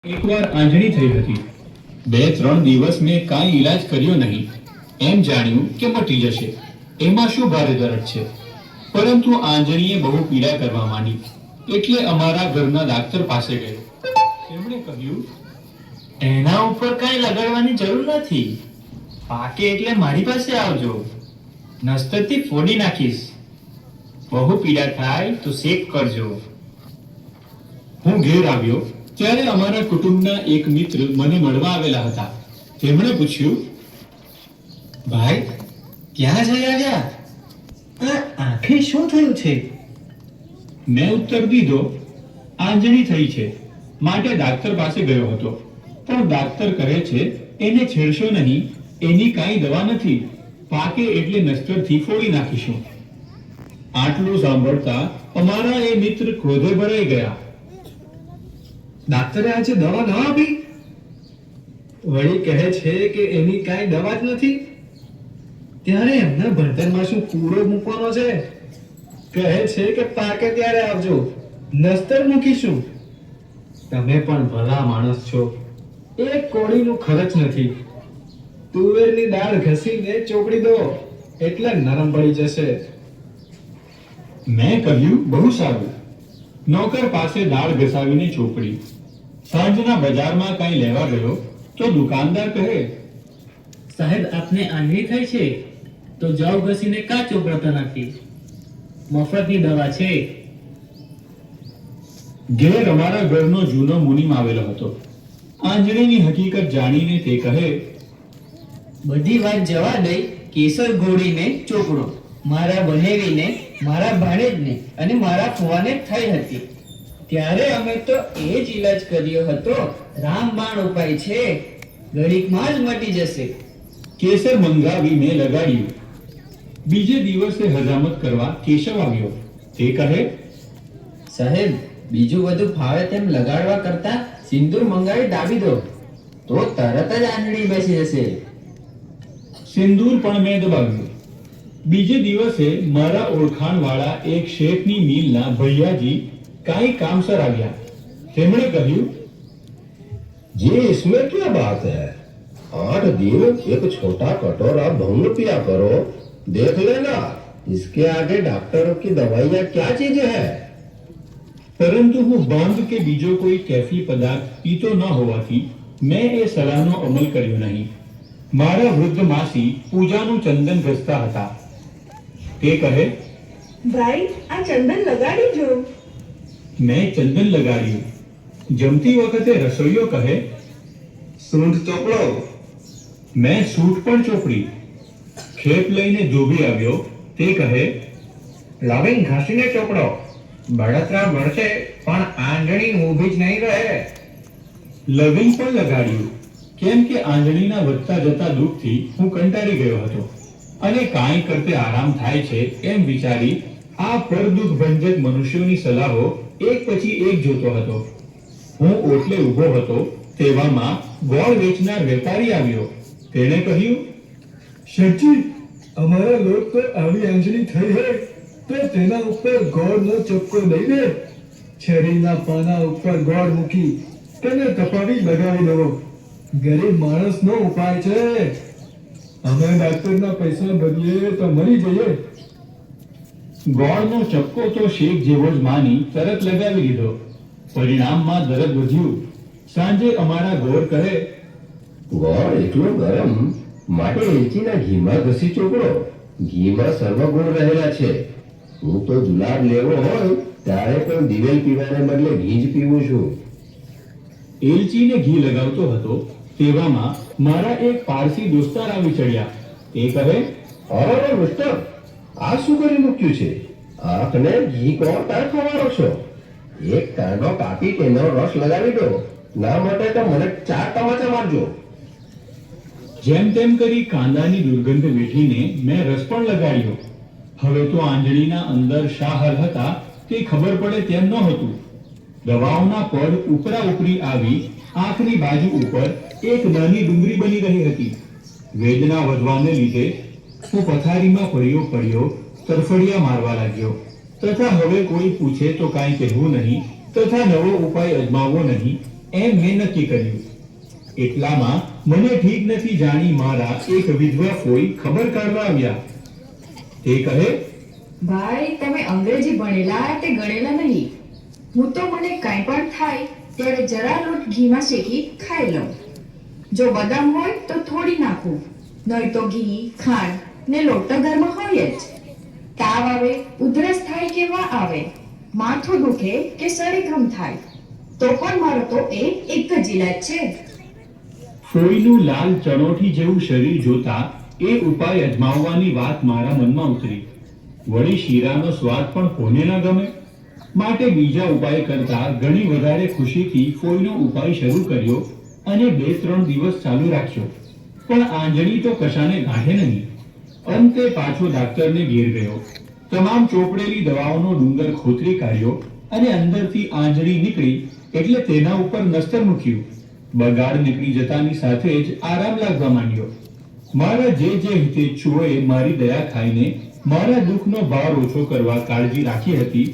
એકવાર આંજણી થઈ હતી. 2-3 દિવસ મેં કાંઈ ઈલાજ કર્યો નહીં. એમ જાણ્યું કે મટી જશે. એમાં શું ભારે દર્દ છે? પરંતુ આંજણીએ બહુ પીડા કરવા માંડી. એટલે અમારા ઘરના ડાક્ટર પાસે ગયો. તેમણે કહ્યું, એના ઉપર કાંઈ લગાડવાની જરૂર નથી. પાકે એટલે મારી પાસે આવજો. નસ્તરથી ફોડી નાખીશ. બહુ પીડા થાય તો શેક કરજો. હું ઘેર આવ્યો ત્યારે અમારા કુટુંબના એક મિત્ર મને મળવા આવેલા હતા. તેમણે પૂછ્યું, ભાઈ, ક્યાં જઈ આવ્યા? આ આંખે શું થયું છે? મેં ઉત્તર દીધો, આંજણી થઈ છે, માટે ડાક્ટર પાસે ગયો હતો. પણ ડાક્ટર કહે છે, એને છેડશો નહીં, એની કાંઈ દવા નથી. પાકે એટલે નસ્તરથી ફોડી નાખીશું. આટલું સાંભળતા અમારા એ મિત્ર ક્રોધે ભરાઈ ગયા. ડાક્ટરે આજે દવા ન આપી? વળી કહે છે કે એની કાંઈ દવા જ નથી. ત્યારે એમના ભણતરમાં શું પૂરો મૂકવાનો છે? કહે છે કે પાકે ત્યારે આવજો, નસ્તર મૂકીશું. તમે પણ ભલા માણસ છો. એક કોળીનું ખર્ચ નથી. તુવેરની દાળ ઘસીને ચોપડી દો એટલે નરમ પડી જશે. મેં કહ્યું, બહુ સારું. નોકર પાસે દાળ ઘસાવીને ચોપડી. સાંજના બજારમાં કાંઈ લેવા ગયો તો દુકાનદાર કહે, સાહેબ, આપને આંગળી થઈ છે તો જાવ ઘસીને કા ચોપડતા નથી? મફતની દવા છે. ઘેર અમારા ઘરનો જૂનો મુનિમ આવેલો હતો. આંજણીની હકીકત જાણીને તે કહે, બધી વાત જવા દઈ. કેસર ઘોડીને ચોપડો મારા બનેવીને, મારા ભાણેજને અને મારા ફુવાને થઈ હતી. ત્યારે અમે તો એ જ ઈલાજ કર્યો હતો. રામબાણ ઉપાય છે, ઘડીકમાં જ મટી જશે. કેસર મંગાવી મેં લગાડ્યું. બીજે દિવસે હજામત કરવા કેશવ આવ્યો. તે કહે, સાહેબ, બીજું બધું ફાવે તેમ લગાડવા કરતા સિંદૂર મંગાવી દાબી દો તો તરત જ આંજણી બેસી જશે. સિંદૂર પણ મેં દબાવ્યું. બીજે દિવસે મારા ઓળખાણવાળા એક શેઠની મિલના ભૈયાજી કાંઈ કામસર આવ્યા. તેમણે કહ્યું, ये इसमें क्या बात है? 8 दिन एक छोटा कटोरा भंग पिया करो, देख लेना इसके आगे डॉक्टरों की दवाइयाँ क्या चीज है. પરંતુ હું ભાંગ કે બીજો કોઈ કેફી પદાર્થ પીતો ન હોવાથી મેં એ સલાહનો અમલ કર્યો નહીં. મારા વૃદ્ધ માસી પૂજાનું ચંદન ઘસતા હતા. તે કહે, ભાઈ, આ ચંદન લગાડી જો. મેં ચંદન લગાડ્યું. જમતી વખતે રસોઈયો કહે, સૂંઠ ચોપડો. મેં સૂટ પણ ચોપડી. ખેપ લઈને ધોબી આવ્યો. તે કહે, લવિંગ ઘસીને ચોપડો. બળતરા બળશે પણ આંજણી ઊભી જ નહીં રહે. લવિંગ પણ લગાડ્યું. કેમ કે આંજણીના વધતા જતા દુઃખથી હું કંટાળી ગયો હતો અને કાંઈ કરતે આરામ થાય છે એમ વિચારી આ પરદુઃખ ભંજક મનુષ્યોની સલાહો એક પછી એક જોતો હતો. હું ઓટલે ઊભો હતો તેવામાં ગોળ વેચનાર વેપારી આવ્યો. તેણે કહ્યું, શેઠજી, અમારા લોક તો આવી આંજણી થઈ હોય તો તેના ઉપર ગોળનો ચપકો દઈ દે. છરીના પાના ઉપર ગોળ મૂકી તેને તપાવી લગાવી દો. ગરીબ માણસનો ઉપાય છે. અમે ડાક્ટરના પૈસા ભરીએ તો મરી જઈએ. ગોળનો ચપકો તો શેક જેવો જ માની તરત લગાવી દીધો. પરિણામમાં દર્દ વધ્યું. સાંજે અમારા ગોળ કહે, ગોળ એટલો ગરમ માટે એલચીના ઘીમાં ઘસી ચોપડો. ઘીમાં સર્વગુણ રહેલા છે. હું તો જુલાબ લેવો હોય ત્યારે પણ દિવેલ પીવાને બદલે ઘી જ પીવું છું. એલચીને ઘી લગાવતો હતો તેવામાં મારા એક પારસી દોસ્તાર આવી ચડ્યા. તે કહે, અરે મિસ્ટર, આ શું કરી મૂક્યું છે? આંખને ઘી કોણ તાર ખવાડો છો? એક કાંડો કાપી તેનો રસ લગાવી દો. ના માટે તો મને 4 ટમાચા મારજો. જેમ તેમ કરી કાંદાની દુર્ગંધ વેઠીને મેં રસ પણ લગાડ્યો. હવે તો આંજણીના અંદર શા હાલ હતા તે ખબર પડે તેમ નહોતું. દવાઓના પડ ઉપરા ઉપરી આવી આંખની બાજુ ઉપર એક નાની ડુંગળી બની રહી હતી. વેદના વધવાને લીધે હું પથારીમાં પડ્યો તરફડિયા મારવા લાગ્યો. તથા હવે કોઈ પૂછે તો કાંઈ કહેવું નહીં, તથા નવો ઉપાય અજમાવવો નહીં. એમ મેં નક્કી કર્યું. એટલામાં મને ઠીક નથી જાણી મારા એક વિધવા ફોઈ ખબર કાઢવા આવ્યા. તે કહે, ભાઈ તમે અંગ્રેજી ભણેલા તે ગણેલા નહીં. હું તો મને કાંઈ પણ થાય ત્યારે જરા લોટ ઘીમાં શેકી ખાઈ લઉં. જો બદામ હોય તો થોડી નાખું, નહીં તો ઘી, ખાંડ ને લોટ તો ઘરમાં હોય જ. તાવ આવે, ઉધરસ થાય કે વા આવે, માથું દુખે કે સળીગમ થાય, તો પણ મારો તો એક જ ઈલાજ છે. ફોઈનું લાલ ચણોઠી જેવું શરીર જોતા એ ઉપાય અજમાવવાની વાત મારા મનમાં ઉતરી. વળી શીરાનો સ્વાદ પણ કોને ન ગમે? માટે બીજા ઉપાય કરતા ઘણી વધારે ખુશીથી ફોઈનો ઉપાય શરૂ કર્યો અને 2-3 દિવસ ચાલુ રાખ્યો. પણ આંજણી તો કશાને ગાંઠે નહીં. અંતે પાછો ડાક્ટરને ઘેર ગયો. તમામ ચોપડેલી દવાઓનો ડુંગર ખોતરી કાઢ્યો અને અંદરથી આંજણી નીકળી એટલે તેના ઉપર નસ્તર મૂક્યું. બગાડ નીકળી જતાની સાથે જ આરામ લાગવા માંડ્યો. મારા જે હિતેચ્છુઓએ મારી દયા ખાઈને મારા દુઃખનો ભાર ઓછો કરવા કાળજી રાખી હતી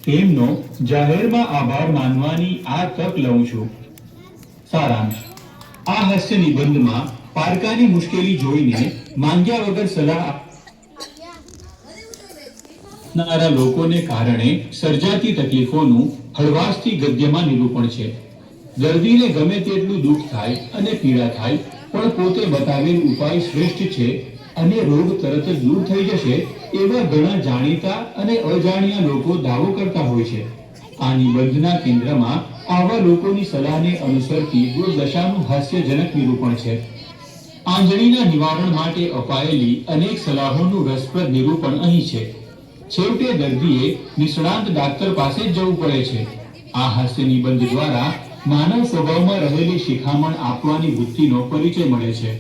તેમનો જાહેરમાં આભાર માનવાની આ તક લઉં છું. સારાંશ: આ હાસ્ય નિબંધમાં પારકાની મુશ્કેલી જોઈને માંગ્યા વગર સલાહ આપનારા લોકોને કારણે સર્જાતી તકલીફોનું હળવાશથી ગદ્યમાં નિરૂપણ છે. દર્દીને ગમે તેટલું દુઃખ થાય અને પીડા થાય પણ પોતે બતાવેલ ઉપાય શ્રેષ્ઠ છે અને રોગ તરત જ દૂર થઈ જશે એવા ઘણા જાણીતા અને અજાણ્યા લોકો દાવો કરતા હોય છે. આ નિબંધના કેન્દ્રમાં આવા લોકોની સલાહને અનુસરતી દુર્દશાનું હાસ્યજનક નિરૂપણ છે. આંજણીના નિવારણ માટે અપાયેલી અનેક સલાહોનું રસપ્રદ નિરૂપણ અહીં છે. છેવટે દર્દીએ નિષ્ણાંત ડાક્ટર પાસે જ જવું પડે છે. આ હાસ્ય નિબંધ દ્વારા માનવ સ્વભાવમાં રહેલી શિખામણ આપવાની વૃત્તિનો પરિચય મળે છે.